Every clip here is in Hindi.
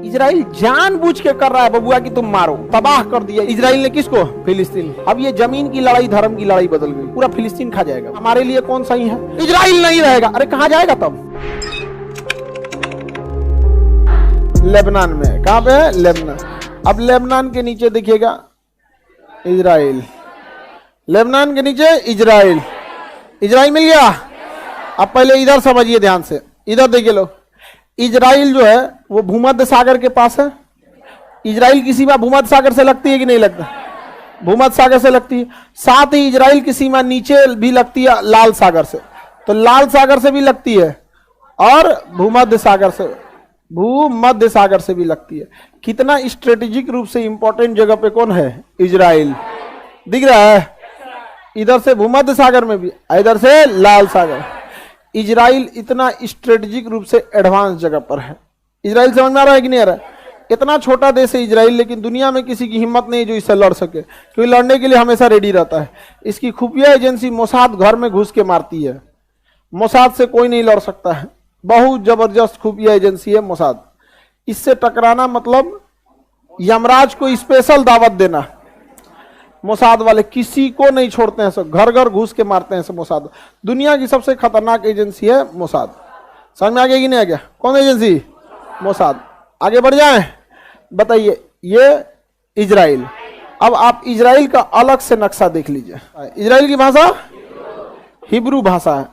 इजराइल जानबूझ के कर रहा है बबुआ कि तुम मारो, तबाह कर दिया इजराइल ने किसको? फिलिस्तीन। अब ये जमीन की लड़ाई धर्म की लड़ाई बदल गई, पूरा फिलिस्तीन खा जाएगा। हमारे लिए कौन सही है? इजराइल नहीं रहेगा। अरे कहाँ जाएगा तब? लेबनान में। कहाँ पे है? लेबनान। अब लेबनान के नीचे देखिएगा इजराइल, लेबनान के नीचे इजराइल। इजराइल मिल गया। अब पहले इधर समझिए ध्यान से, इधर देखिए लोग, इजराइल जो है वो भूमध्य सागर के पास है। इजराइल की सीमा भूमध्य सागर से लगती है कि नहीं लगता? भूमध्य सागर से लगती है। साथ ही इजराइल की सीमा नीचे भी लगती है लाल सागर से, तो लाल सागर से भी लगती है और भूमध्य सागर से भी लगती है। कितना स्ट्रेटेजिक रूप से इंपॉर्टेंट जगह पे कौन है? इजराइल। दिख रहा है? इधर से भूमध्य सागर में भी, इधर से लाल सागर। इजराइल इतना स्ट्रेटेजिक रूप से एडवांस जगह पर है। इजराइल समझ में आ रहा है कि नहीं आ रहा है? इतना छोटा देश है इजराइल, लेकिन दुनिया में किसी की हिम्मत नहीं जो इससे लड़ सके, क्योंकि लड़ने के लिए हमेशा रेडी रहता है। इसकी खुफिया एजेंसी मोसाद घर में घुस के मारती है। मोसाद से कोई नहीं लड़ सकता है, बहुत जबरदस्त खुफिया एजेंसी है मोसाद। इससे टकराना मतलब यमराज को स्पेशल दावत देना। मोसाद वाले किसी को नहीं छोड़ते हैं, सब घर घर घुस के मारते हैं सब। मोसाद दुनिया की सबसे खतरनाक एजेंसी है मोसाद। समझ में आ गया कि नहीं आ गया? कौन एजेंसी? मोसाद। आगे बढ़ जाएं, बताइए। ये इजराइल। अब आप इजराइल का अलग से नक्शा देख लीजिए। इजराइल की भाषा हिब्रू भाषा है।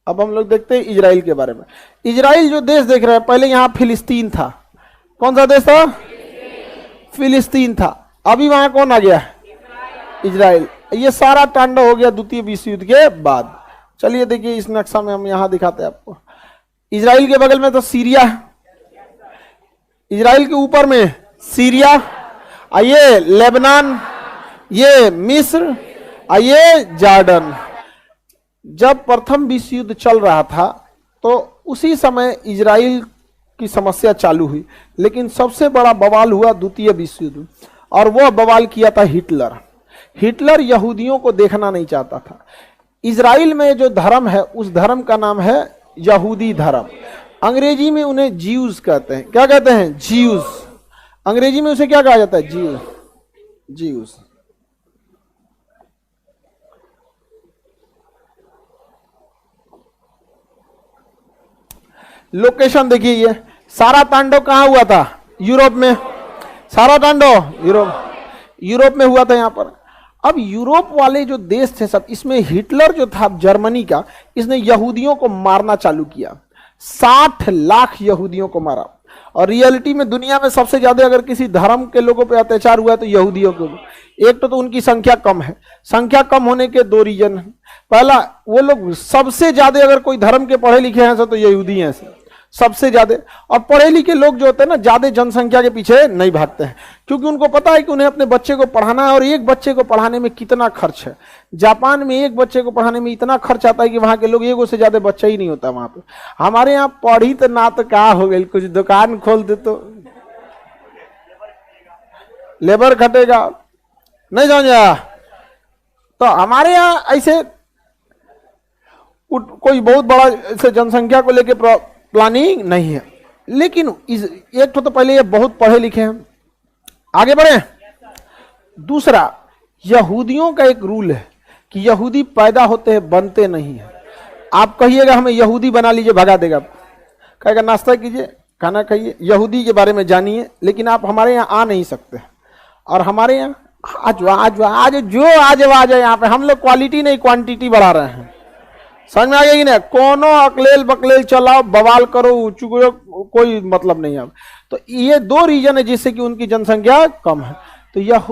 अब हम लोग देखते हैं इजराइल के बारे में। इजराइल जो देश देख रहे हैं, पहले यहां फिलिस्तीन था। कौन सा देश था? फिलिस्तीन था। अभी वहां कौन आ गया? इजराइल। ये सारा तांडव हो गया द्वितीय विश्व युद्ध के बाद। चलिए देखिए इस नक्शा में हम यहां दिखाते हैं आपको। इजराइल के बगल में तो सीरिया है, इजराइल के ऊपर में सीरिया, ये लेबनान, ये मिस्र, ये जॉर्डन। जब प्रथम विश्व युद्ध चल रहा था तो उसी समय इजराइल की समस्या चालू हुई, लेकिन सबसे बड़ा बवाल हुआ द्वितीय विश्व युद्ध, और वह बवाल किया था हिटलर। हिटलर यहूदियों को देखना नहीं चाहता था। इजराइल में जो धर्म है उस धर्म का नाम है यहूदी धर्म। अंग्रेजी में उन्हें जीव्स कहते हैं। क्या कहते हैं? जीव्स। अंग्रेजी में उसे क्या कहा जाता है? जीव्स। जीव्स। लोकेशन देखिए, ये सारा तांडव कहां हुआ था? यूरोप में। सारा तांडव यूरोप में हुआ था यहां पर। अब यूरोप वाले जो देश थे सब, इसमें हिटलर जो था जर्मनी का, इसने यहूदियों को मारना चालू किया। 60 लाख यहूदियों को मारा। और रियलिटी में दुनिया में सबसे ज्यादा अगर किसी धर्म के लोगों पे अत्याचार हुआ है तो यहूदियों को। एक तो उनकी संख्या कम है। संख्या कम होने के दो रीजन है। पहला, वो लोग सबसे ज्यादा अगर कोई धर्म के पढ़े लिखे हैं तो यहूदी हैं सबसे ज्यादा। और पढ़े लिखे लोग जो होते हैं ना, ज्यादा जनसंख्या के पीछे नहीं भागते हैं, क्योंकि उनको पता है कि उन्हें अपने बच्चे को पढ़ाना है। और एक बच्चे को पढ़ाने में कितना खर्च है। जापान में एक बच्चे को पढ़ाने में इतना खर्च आता है कि वहां के लोग एगो से ज्यादा बच्चा ही नहीं होता वहां पे। हमारे यहाँ पढ़ी तो ना तो क्या हो गई, कुछ दुकान खोल दे तो लेबर खटेगा, नहीं समझा? तो हमारे यहाँ ऐसे कोई बहुत बड़ा ऐसे जनसंख्या को लेकर प्लानिंग नहीं है। लेकिन एक तो पहले ये बहुत पढ़े लिखे हैं। आगे बढ़े। दूसरा, यहूदियों का एक रूल है कि यहूदी पैदा होते हैं, बनते नहीं है। आप कहिएगा हमें यहूदी बना लीजिए, भगा देगा। कहेगा नाश्ता कीजिए, खाना खाइए, यहूदी के बारे में जानिए, लेकिन आप हमारे यहाँ आ नहीं सकते। और हमारे यहाँ आज आ जाए यहाँ पे। हम लोग क्वालिटी नहीं क्वांटिटी बढ़ा रहे हैं। समझ में आ गया कि नहीं? कोनो अकलेल बकलेल चलाओ, बवाल करो, चुगलो, कोई मतलब नहीं है। तो ये दो रीजन है जिससे कि उनकी जनसंख्या कम है। तो यह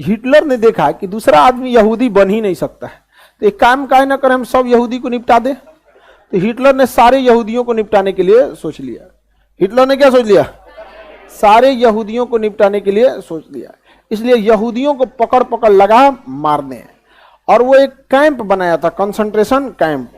हिटलर ने देखा कि दूसरा आदमी यहूदी बन ही नहीं सकता है, तो एक काम काहे ना करें, हम सब यहूदी को निपटा दे। तो हिटलर ने सारे यहूदियों को निपटाने के लिए सोच लिया। हिटलर ने क्या सोच लिया? सारे यहूदियों को निपटाने के लिए सोच लिया। इसलिए यहूदियों को पकड़ पकड़ लगा मारने। और वो एक कैंप बनाया था, कंसंट्रेशन कैंप।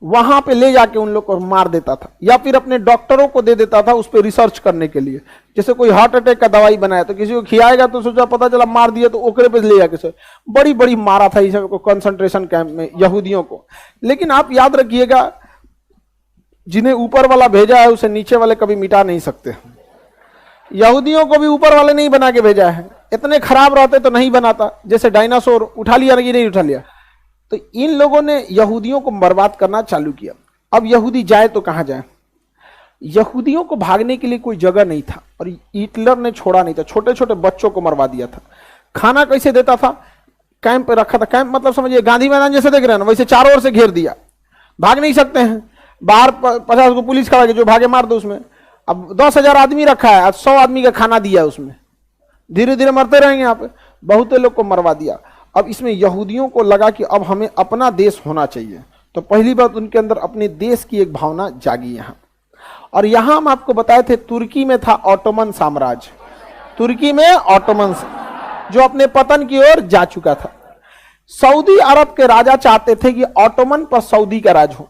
वहां पे ले जाके उन लोग को मार देता था, या फिर अपने डॉक्टरों को दे देता था उस पर रिसर्च करने के लिए। जैसे कोई हार्ट अटैक का दवाई बनाया तो किसी को खिलाएगा तो सोचा, पता चला मार दिया तो ओकरे पे ले जाके बड़ी बड़ी मारा था इस कंसंट्रेशन कैंप में यहूदियों को। लेकिन आप याद रखिएगा, जिन्हें ऊपर वाला भेजा है उसे नीचे वाले कभी मिटा नहीं सकते। यहूदियों को भी ऊपर वाले नहीं बना के भेजा है, इतने खराब रहते तो नहीं बनाता, जैसे डायनासोर उठा लिया नहीं उठा लिया। तो इन लोगों ने यहूदियों को बर्बाद करना चालू किया। अब यहूदी जाए तो कहां जाए, यहूदियों को भागने के लिए कोई जगह नहीं था और हिटलर ने छोड़ा नहीं था, छोटे छोटे बच्चों को मरवा दिया था। खाना कैसे देता था, कैंप पे रखा था, कैंप मतलब समझिए गांधी मैदान जैसे देख रहे हैं ना, वैसे चारों ओर से घेर दिया, भाग नहीं सकते हैं, बाहर 50 को पुलिस खड़ा के जो भागे मार दो उसमें। अब 10,000 आदमी रखा है, आज 100 आदमी का खाना दिया उसमें, धीरे धीरे मरते रहेंगे यहाँ पे, बहुत लोग को मरवा दिया। अब इसमें यहूदियों को लगा कि अब हमें अपना देश होना चाहिए, तो पहली बात उनके अंदर अपने देश की एक भावना जागी यहाँ। और यहां हम आपको बताए थे तुर्की में था ऑटोमन साम्राज्य, तुर्की में ऑटोमन जो अपने पतन की ओर जा चुका था। सऊदी अरब के राजा चाहते थे कि ऑटोमन पर सऊदी का राज हो,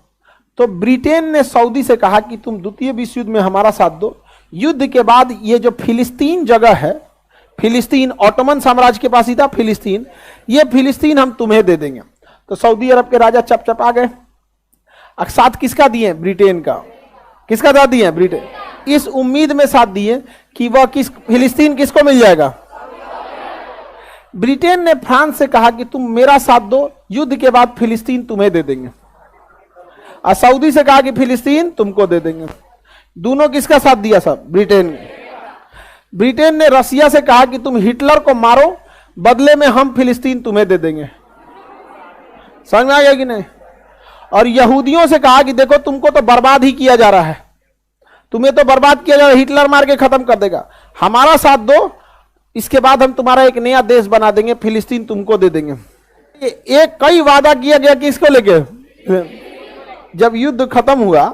तो ब्रिटेन ने सऊदी से कहा कि तुम द्वितीय विश्व युद्ध में हमारा साथ दो, युद्ध के बाद ये जो फिलिस्तीन जगह है, फिलिस्तीन ऑटोमन साम्राज्य के पास ही था फिलिस्तीन, ये फिलिस्तीन हम तुम्हें दे देंगे। तो सऊदी अरब के राजा चपचप आ गए। साथ किसका दिए, ब्रिटेन का। किसका साथ दिए, ब्रिटेन, इस उम्मीद में साथ दिए कि वह फिलिस्तीन किसको मिल जाएगा। ब्रिटेन ने फ्रांस से कहा कि तुम मेरा साथ दो, युद्ध के बाद फिलिस्तीन तुम्हें दे देंगे, और सऊदी से कहा कि फिलिस्तीन तुमको दे देंगे। दोनों किसका साथ दिया सब, ब्रिटेन ने। ब्रिटेन ने रसिया से कहा कि तुम हिटलर को मारो, बदले में हम फिलिस्तीन तुम्हें दे देंगे। समझ में आ गया कि नहीं। और यहूदियों से कहा कि देखो तुमको तो बर्बाद ही किया जा रहा है, तुम्हें तो बर्बाद किया जा रहा है, हिटलर मार के खत्म कर देगा, हमारा साथ दो, इसके बाद हम तुम्हारा एक नया देश बना देंगे, फिलिस्तीन तुमको दे देंगे। एक कई वादा किया गया कि इसको लेके जब युद्ध खत्म हुआ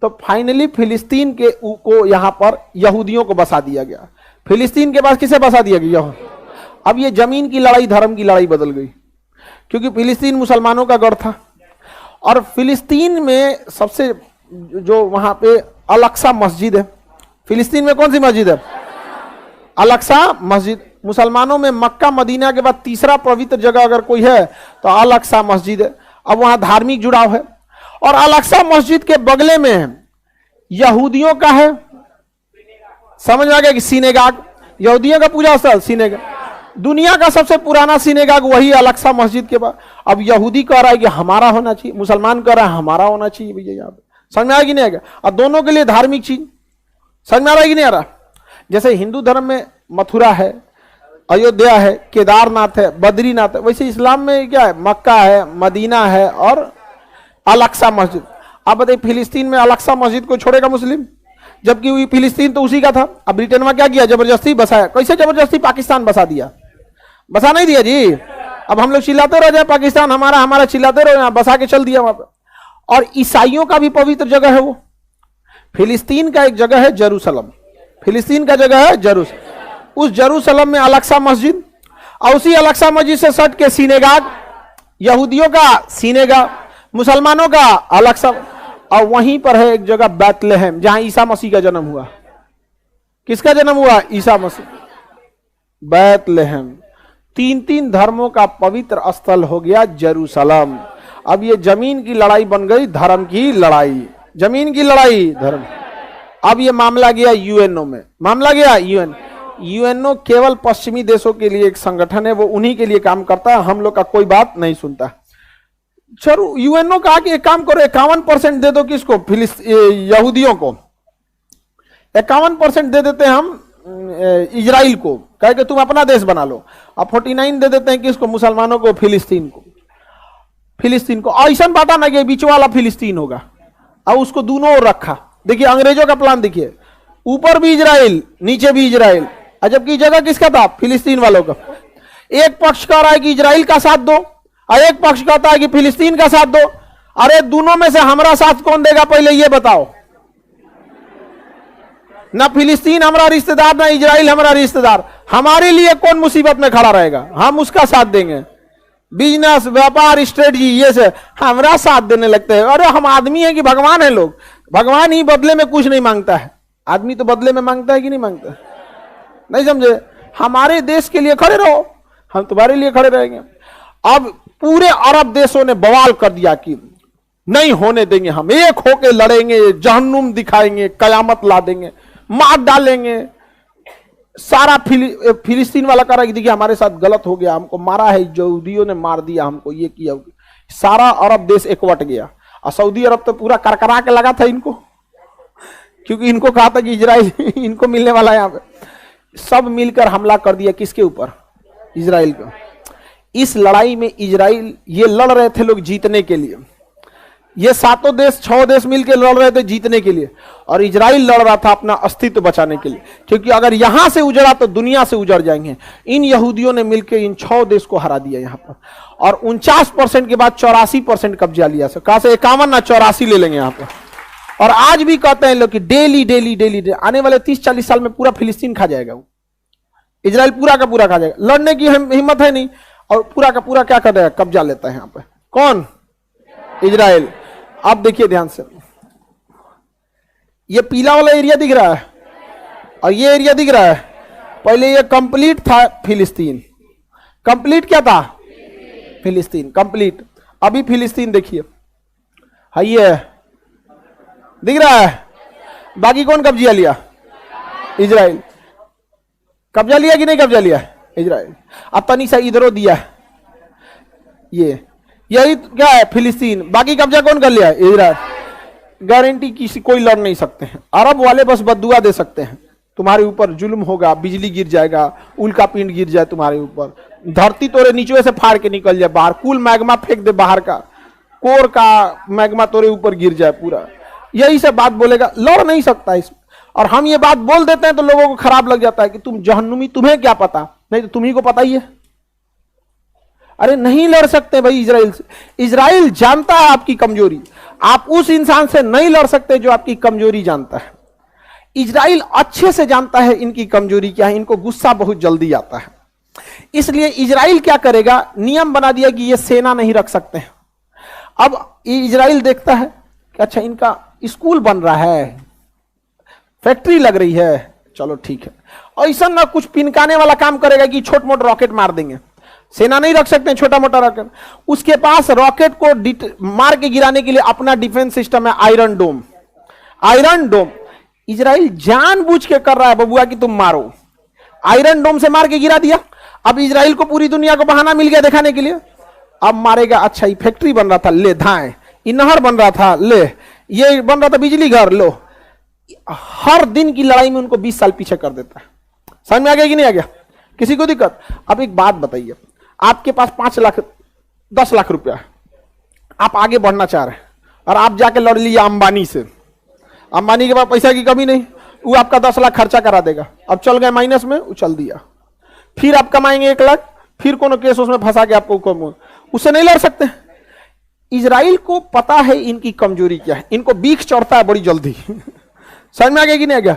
तो फाइनली फिलिस्तीन के को यहां पर यहूदियों को बसा दिया गया। फिलिस्तीन के पास किसे बसा दिया गया। अब ये जमीन की लड़ाई धर्म की लड़ाई बदल गई, क्योंकि फिलिस्तीन मुसलमानों का गढ़ था। और फिलिस्तीन में सबसे जो वहां पे अल-अक्सा मस्जिद है, फिलिस्तीन में कौन सी मस्जिद है, अल-अक्सा मस्जिद। मुसलमानों में मक्का मदीना के बाद तीसरा पवित्र जगह अगर कोई है तो अल-अक्सा मस्जिद है। अब वहां धार्मिक जुड़ाव है। और अल-अक्सा मस्जिद के बगले में यहूदियों का है, समझ में आ गया कि सिनेगाग, यहूदियों का पूजा स्थल सिनेगाग, दुनिया का सबसे पुराना सिनेगाग वही अल-अक्सा मस्जिद के बाद। अब यहूदी कह रहा है कि हमारा होना चाहिए, मुसलमान कह रहा है हमारा होना चाहिए भैया। यहाँ पे समझ में आया कि नहीं आएगा। और दोनों के लिए धार्मिक चीज, समझ में आ रहा है कि नहीं आ रहा। जैसे हिंदू धर्म में मथुरा है, अयोध्या है, केदारनाथ है, बद्रीनाथ है, वैसे इस्लाम में क्या है, मक्का है, मदीना है और अल-अक्सा मस्जिद। आप बताइए फिलिस्तीन में अल-अक्सा मस्जिद को छोड़ेगा मुस्लिम, जबकि फिलिस्तीन तो उसी का था। अब ब्रिटेन में क्या किया, जबरदस्ती बसाया। कैसे जबरदस्ती, पाकिस्तान बसा दिया, बसा नहीं दिया जी। अब हम लोग चिल्लाते रह जाए पाकिस्तान हमारा हमारा, चिल्लाते रहो, यहां बसा के चल दिया वहां पर। और ईसाइयों का भी पवित्र जगह है वो। फिलिस्तीन का एक जगह है जेरूसलम, फिलिस्तीन का जगह है जेरूसलम, उस जेरूसलम में अल-अक्सा मस्जिद, और उसी अल-अक्सा मस्जिद से सट के सिनेगाग, यहूदियों का सिनेगाग, मुसलमानों का अल-अक्सा। और वहीं पर है एक जगह बैतलहम, जहां ईसा मसीह का जन्म हुआ। किसका जन्म हुआ, ईसा मसीह। बैतलहम, तीन धर्मों का पवित्र स्थल हो गया जेरूसलम। अब ये जमीन की लड़ाई बन गई धर्म की लड़ाई, जमीन की लड़ाई धर्म। अब ये मामला गया यूएनओ में, मामला गया यूएनओ केवल पश्चिमी देशों के लिए एक संगठन है, वो उन्हीं के लिए काम करता है, हम लोग का कोई बात नहीं सुनता। चलो यूएनओ कहा कि एक काम करो 51% दे दो, किसको, यहूदियों को 51% दे देते हैं हम इजराइल को, कहे कि तुम अपना देश बना लो। अब 49 दे देते हैं किसको, मुसलमानों को, फिलिस्तीन को। फिलिस्तीन को ऐसा बांटा ना कि बीच वाला फिलिस्तीन होगा, और उसको दोनों ओर रखा। देखिए अंग्रेजों का प्लान देखिए, ऊपर भी इजराइल नीचे भी इजराइल, जबकि जगह किसका था, फिलिस्तीन वालों का। एक पक्ष कह रहा है कि इजराइल का साथ दो, और एक पक्ष कहता है कि फिलिस्तीन का साथ दो। अरे दोनों में से हमारा साथ कौन देगा, पहले ये बताओ। ना फिलिस्तीन हमारा रिश्तेदार, ना इजराइल हमारा रिश्तेदार, हमारे लिए कौन मुसीबत में खड़ा रहेगा, हम उसका साथ देंगे। बिजनेस, व्यापार, स्ट्रेटजी, ये से हमारा साथ देने लगते हैं। अरे हम आदमी है कि भगवान है लोग, भगवान ही बदले में कुछ नहीं मांगता है, आदमी तो बदले में मांगता है कि नहीं मांगता, नहीं समझे। हमारे देश के लिए खड़े रहो, हम तुम्हारे लिए खड़े रहेंगे। अब पूरे अरब देशों ने बवाल कर दिया कि नहीं होने देंगे, हम एक होके लड़ेंगे, जहन्नुम दिखाएंगे, कयामत ला देंगे, मार डालेंगे, सारा फिलिस्तीन वाला कह रहा है कि देखिए हमारे साथ गलत हो गया, हमको मारा है, यहूदियों ने मार दिया हमको, ये किया। सारा अरब देश एकवट गया और सऊदी अरब तो पूरा करकरा के लगा था इनको, क्योंकि इनको कहा था कि इजराइल इनको मिलने वाला है। यहाँ पे सब मिलकर हमला कर दिया किसके ऊपर? इजराइल को। इस लड़ाई में इजराइल, ये लड़ रहे थे लोग जीतने के लिए, ये सातों देश 6 देश मिलकर लड़ रहे थे जीतने के लिए, और इजराइल लड़ रहा था अपना अस्तित्व बचाने के लिए, क्योंकि अगर यहां से उजड़ा तो दुनिया से उजड़ जाएंगे। इन यहूदियों ने मिलकर इन 6 देश को हरा दिया यहां पर, और 49% के बाद 84% कब्जा लिया। कहां से? 51 ना 84 ले लेंगे यहां पर। और आज भी कहते हैं लोग कि डेली डेली डेली आने वाले 30-40 साल में पूरा फिलिस्तीन खा जाएगा, वो इजराइल पूरा का पूरा खा जाएगा। लड़ने की हिम्मत है नहीं, और पूरा का पूरा क्या कर रहा है? कब्जा लेता है यहां पर। कौन? इजराइल। अब देखिए ध्यान से, ये पीला वाला एरिया दिख रहा है और ये एरिया दिख रहा है। पहले ये कंप्लीट था फिलिस्तीन, कंप्लीट क्या था? फिलिस्तीन कंप्लीट। अभी फिलिस्तीन देखिए, है ये दिख रहा है। बाकी कौन कब्जा लिया? इजराइल। कब्जा लिया कि नहीं कब्जा लिया? इजराइल। अब तनी सा इधरों दिया है, ये यही क्या है? फिलिस्तीन। बाकी कब्जा कौन कर लिया? इजराइल। गारंटी किसी कोई लड़ नहीं सकते हैं। अरब वाले बस बद्दुआ दे सकते हैं, तुम्हारे ऊपर जुल्म होगा, बिजली गिर जाएगा, उल्का पिंड गिर जाए तुम्हारे ऊपर, धरती तोरे नीचे से फाड़ के निकल जाए बाहर, कुल मैग्मा फेंक दे बाहर का, कोर का मैग्मा तोरे ऊपर गिर जाए पूरा, यही सब बात बोलेगा। लड़ नहीं सकता इसमें। और हम ये बात बोल देते हैं तो लोगों को खराब लग जाता है कि तुम जहन्नुमी, तुम्हें क्या पता? नहीं तो तुम्ही को पता ही है। अरे नहीं लड़ सकते भाई इजराइल से। इजराइल जानता है आपकी कमजोरी, आप उस इंसान से नहीं लड़ सकते जो आपकी कमजोरी जानता है। इजराइल अच्छे से जानता है इनकी कमजोरी क्या है, इनको गुस्सा बहुत जल्दी आता है। इसलिए इजराइल क्या करेगा? नियम बना दिया कि ये सेना नहीं रख सकते हैं। अब इजराइल देखता है कि अच्छा इनका स्कूल बन रहा है, फैक्ट्री लग रही है, चलो ठीक है। ऐसा ना कुछ पिनकाने वाला काम करेगा कि छोट मोट रॉकेट मार देंगे। सेना नहीं रख सकते छोटा मोटा रॉकेट। उसके पास रॉकेट को मार के गिराने के लिए अपना डिफेंस सिस्टम है, आयरन डोम। आयरन डोम इजराइल जानबूझ के कर रहा है बबुआ कि तुम मारो। आयरन डोम से मार के गिरा दिया। अब इजराइल को पूरी दुनिया को बहाना मिल गया दिखाने के लिए, अब मारेगा। अच्छा ये फैक्ट्री बन रहा था, ले धाए। ये नहर बन रहा था, ले। ये बन रहा था बिजली घर, लो। हर दिन की लड़ाई में उनको 20 साल पीछे कर देता है। समझ में आ गया कि नहीं आ गया? किसी को दिक्कत? अब एक बात बताइए, आपके पास 5 लाख 10 लाख रुपया है, आप आगे बढ़ना चाह रहे हैं और आप जाके लड़ लिए अंबानी से। अंबानी के पास पैसा की कमी नहीं, वो आपका 10 लाख खर्चा करा देगा। अब चल गए माइनस में, उछल दिया। फिर आप कमाएंगे 1 लाख, फिर कोनो केस उसमें फंसा के आपको, उससे नहीं लड़ सकते। इजराइल को पता है इनकी कमजोरी क्या है, इनको बीख चढ़ता है बड़ी जल्दी। समझ में आ गया कि नहीं आ गया?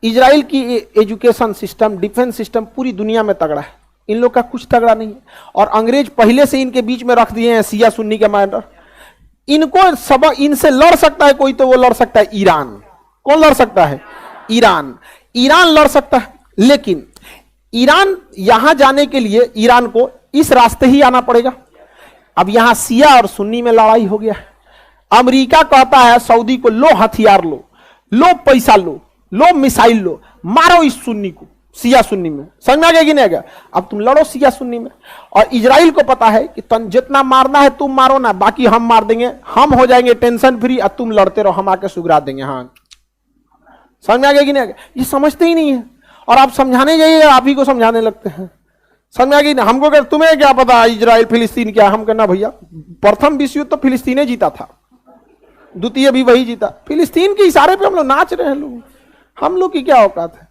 इजराइल की एजुकेशन सिस्टम, डिफेंस सिस्टम पूरी दुनिया में तगड़ा है, इन लोग का कुछ तगड़ा नहीं है। और अंग्रेज पहले से इनके बीच में रख दिए हैं सिया सुन्नी के मैटर। इनको सब, इनसे लड़ सकता है कोई तो वो लड़ सकता है ईरान। कौन लड़ सकता है? ईरान। ईरान लड़ सकता है, लेकिन ईरान यहां जाने के लिए ईरान को इस रास्ते ही आना पड़ेगा। अब यहां सिया और सुन्नी में लड़ाई हो गया है। अमेरिका कहता है सऊदी को, लो हथियार लो, लो पैसा लो, लो मिसाइल लो, मारो इस सुन्नी को, सिया सुन्नी में। समझ में आ गया कि नहीं आ गया? अब तुम लड़ो सिया सुन्नी में। और इजराइल को पता है कि तुम जितना मारना है तुम मारो ना, बाकी हम मार देंगे, हम हो जाएंगे टेंशन फ्री, और तुम लड़ते रहो, हम आके सुगरा देंगे। हाँ, समझ में आ गया कि नहीं आ गया? ये समझते ही नहीं है, और आप समझाने जाइए आप ही को समझाने लगते हैं। समझ में आ गई? हमको क्या, तुम्हें क्या पता इजराइल फिलिस्तीन क्या? हम कहना भैया प्रथम विश्व युद्ध तो फिलिस्तीन जीता था, द्वितीय भी वही जीता। फिलिस्तीन के इशारे पे हम लोग नाच रहे हैं। लोग, हम लोग की क्या औकात है?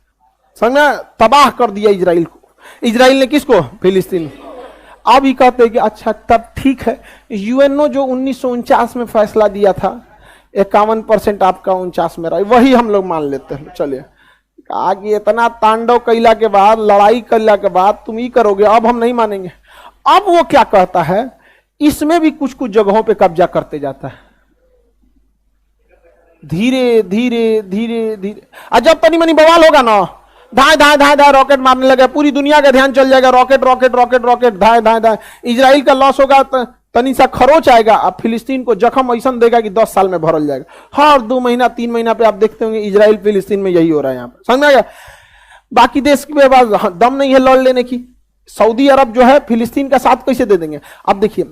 समझ, तबाह कर दिया इजराइल को। इजराइल ने किसको? फिलिस्तीन। अब ही कहते हैं कि अच्छा तब ठीक है, यूएनओ जो 1949 में फैसला दिया था 51% आपका 49 में रहा, वही हम लोग मान लेते हैं। चलिए, आगे इतना तांडव कैला के बाद, लड़ाई कैला के बाद तुम ही करोगे, अब हम नहीं मानेंगे। अब वो क्या कहता है, इसमें भी कुछ कुछ जगहों पे कब्जा करते जाता है, धीरे धीरे धीरे धीरे। और जब तनी मनी बवाल होगा ना, धाए धाए धाए धाए रॉकेट मारने लगे, पूरी दुनिया का ध्यान चल जाएगा, रॉकेट रॉकेट रॉकेट रॉकेट, धाए धाए धाए। इजराइल का लॉस होगा, तनी सा खरोच आएगा, अब फिलिस्तीन को जख्म ऐसा देगा कि 10 साल में भरल जाएगा। हर 2 महीना 3 महीना पे आप देखते होंगे इजराइल फिलिस्तीन में यही हो रहा है। यहाँ पर समझ में आ गया? बाकी देश के पास दम नहीं है लड़ लेने की। सऊदी अरब जो है फिलिस्तीन का साथ कैसे दे देंगे? अब देखिए,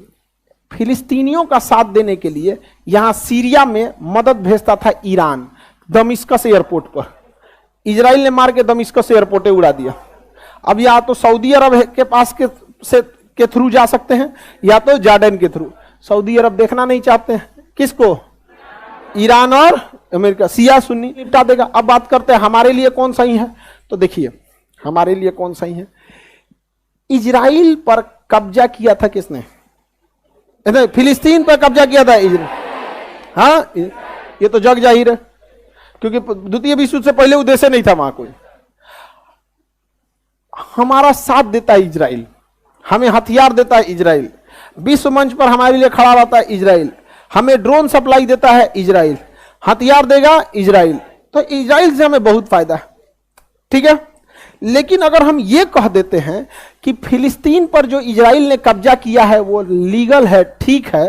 फिलिस्तीनियों का साथ देने के लिए यहां सीरिया में मदद भेजता था ईरान, दमिश्कस एयरपोर्ट पर। इजराइल ने मार के दमिश्कस एयरपोर्ट उड़ा दिया। अब या तो सऊदी अरब के पास के थ्रू जा सकते हैं या तो जॉर्डन के थ्रू। सऊदी अरब देखना नहीं चाहते हैं किसको? ईरान और अमेरिका। शिया सुन्नी निपटा देगा। अब बात करते हैं हमारे लिए कौन सही है। तो देखिए हमारे लिए कौन सही है। इजराइल पर कब्जा किया था किसने? फिलिस्तीन पर कब्जा किया था इजराइल। हाँ, ये तो जग जाहिर है, क्योंकि द्वितीय विश्व युद्ध से पहले उद्देश्य नहीं था वहां कोई। हमारा साथ देता है इजराइल, हमें हथियार देता है इजराइल, विश्व मंच पर हमारे लिए खड़ा रहता है इजराइल, हमें ड्रोन सप्लाई देता है इजराइल, हथियार देगा इजराइल। तो इजराइल से हमें बहुत फायदा है, ठीक है। लेकिन अगर हम ये कह देते हैं कि फिलिस्तीन पर जो इजराइल ने कब्जा किया है वो लीगल है, ठीक है,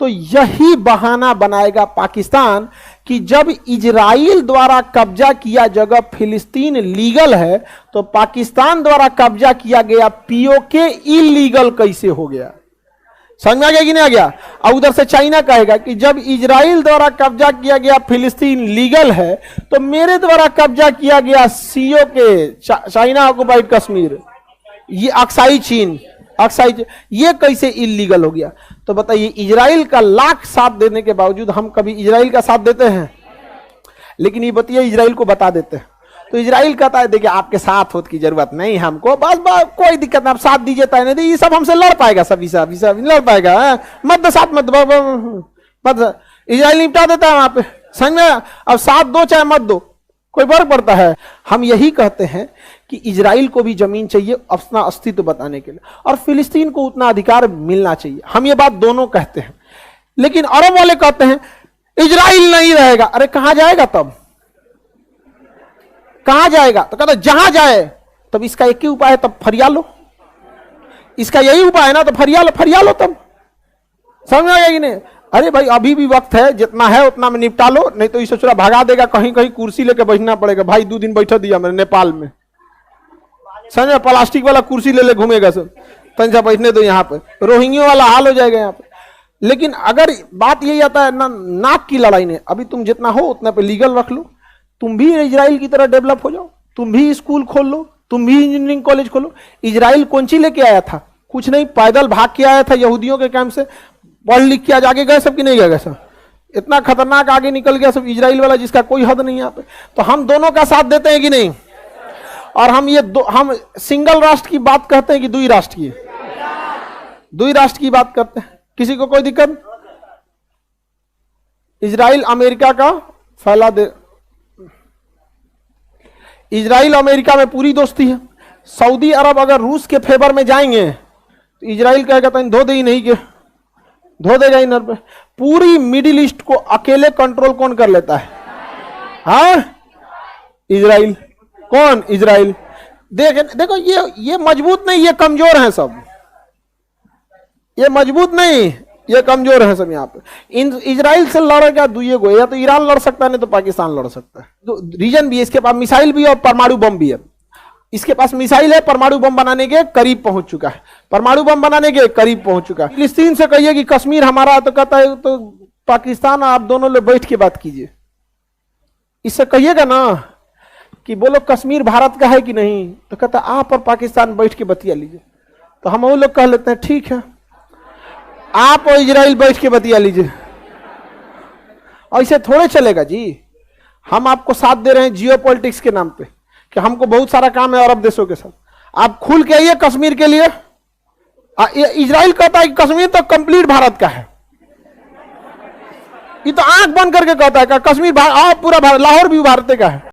तो यही बहाना बनाएगा पाकिस्तान कि जब इजराइल द्वारा कब्जा किया जगह फिलिस्तीन लीगल है तो पाकिस्तान द्वारा कब्जा किया गया पीओके इलीगल कैसे हो गया। समझ में आ गया कि नहीं आ गया? और उधर से चाइना कहेगा कि जब इजराइल द्वारा कब्जा किया गया फिलिस्तीन लीगल है तो मेरे द्वारा कब्जा किया गया सीओ के चाइना ऑक्युपाइड कश्मीर, ये अक्साई चीन, ये कैसे इलीगल हो गया। तो बताइए, इजराइल का लाख साथ देने के बावजूद हम कभी इजराइल का साथ देते हैं? लेकिन ये बताइए इजराइल को बता देते हैं तो इजराइल कहता है देखिए आपके साथ होने की जरूरत नहीं हमको, बस कोई दिक्कत नहीं, आप साथ दीजिए तय नहीं ये सब हमसे लड़ पाएगा, सब लड़ पाएगा, मत दो साथ, मत इजराइल निपटा देता है वहां पे। समझ में? अब साथ दो चाहे मत दो, कोई फर्क पड़ता है? हम यही कहते हैं कि इजराइल को भी जमीन चाहिए अपना अस्तित्व बताने के लिए और फिलिस्तीन को उतना अधिकार मिलना चाहिए। हम ये बात दोनों कहते हैं। लेकिन अरब वाले कहते हैं इजराइल नहीं रहेगा। अरे कहां जाएगा तब? कहां जाएगा? तो कहता जहां जाए। तब इसका एक ही उपाय है, तब फरिया लो। इसका यही उपाय है ना, तो फरिया लो तब। समझ में आ गया कि नहीं? अरे भाई अभी भी वक्त है, जितना है उतना में निपटा लो, नहीं तो इसे चुरा भगा देगा, कहीं कहीं कुर्सी लेके बैठना पड़ेगा। भाई 2 दिन बैठा दिया मैंने नेपाल में, समझ में? प्लास्टिक वाला कुर्सी ले घूमेगा सब, तंजा बैठने दो यहाँ पे, रोहिंग्या वाला हाल हो जाएगा यहाँ पे। लेकिन अगर बात यही आता है ना, नाक की लड़ाई ने, अभी तुम जितना हो उतना पे लीगल रख लो, तुम भी इजराइल की तरह डेवलप हो जाओ, तुम भी स्कूल खोल लो, तुम भी इंजीनियरिंग कॉलेज खोलो। इजराइल कौन सी लेके आया था? कुछ नहीं, पैदल भाग के आया था यहूदियों के कैंप से, पढ़ लिख के आज आगे गए सब कि नहीं गए सब? इतना खतरनाक आगे निकल गया सब इजराइल वाला जिसका कोई हद नहीं यहाँ पे। तो हम दोनों का साथ देते हैं कि नहीं? और हम हम सिंगल राष्ट्र की बात कहते हैं कि दुई राष्ट्र की? दुई राष्ट्र की बात करते हैं। किसी को कोई दिक्कत? इजराइल अमेरिका का फैला दे, इजराइल अमेरिका में पूरी दोस्ती है। सऊदी अरब अगर रूस के फेवर में जाएंगे तो इजराइल कहेगा तो धो दे ही नहीं के धो देगा इनर पे। पूरी मिडिल ईस्ट को अकेले कंट्रोल कौन कर लेता है? हाँ, इजराइल। कौन? इजराइल। देखो ये मजबूत नहीं, ये कमजोर हैं सब। ये मजबूत नहीं, ये कमजोर है सब। यहाँ पे इजराइल से लड़ेगा दुइये को, या तो ईरान लड़ सकता है नहीं तो पाकिस्तान लड़ सकता है। तो रीजन भी है, इसके पास मिसाइल भी है और परमाणु बम भी है। इसके पास मिसाइल है, परमाणु बम बनाने के करीब पहुंच चुका है, परमाणु बम बनाने के करीब पहुंच चुका है। फिलिस्तीन से कहिए कि कश्मीर हमारा है तो कहता है तो पाकिस्तान आप दोनों लोग बैठ के बात कीजिए। इससे कहिएगा ना कि बोलो कश्मीर भारत का है कि नहीं, तो कहता आप और पाकिस्तान बैठ के बतिया लीजिए। तो हम वो लोग कह लेते हैं ठीक है, आप और इजराइल बैठ के बतिया लीजिए। ऐसे थोड़े चलेगा जी। हम आपको साथ दे रहे हैं जियोपॉलिटिक्स के नाम पे कि हमको बहुत सारा काम है अरब देशों के साथ, आप खुल के आइए कश्मीर के लिए। इजराइल कहता है कि कश्मीर तो कंप्लीट भारत का है। ये तो आंख बंद करके कहता है कि कश्मीर पूरा भारत, लाहौर भी भारत का है।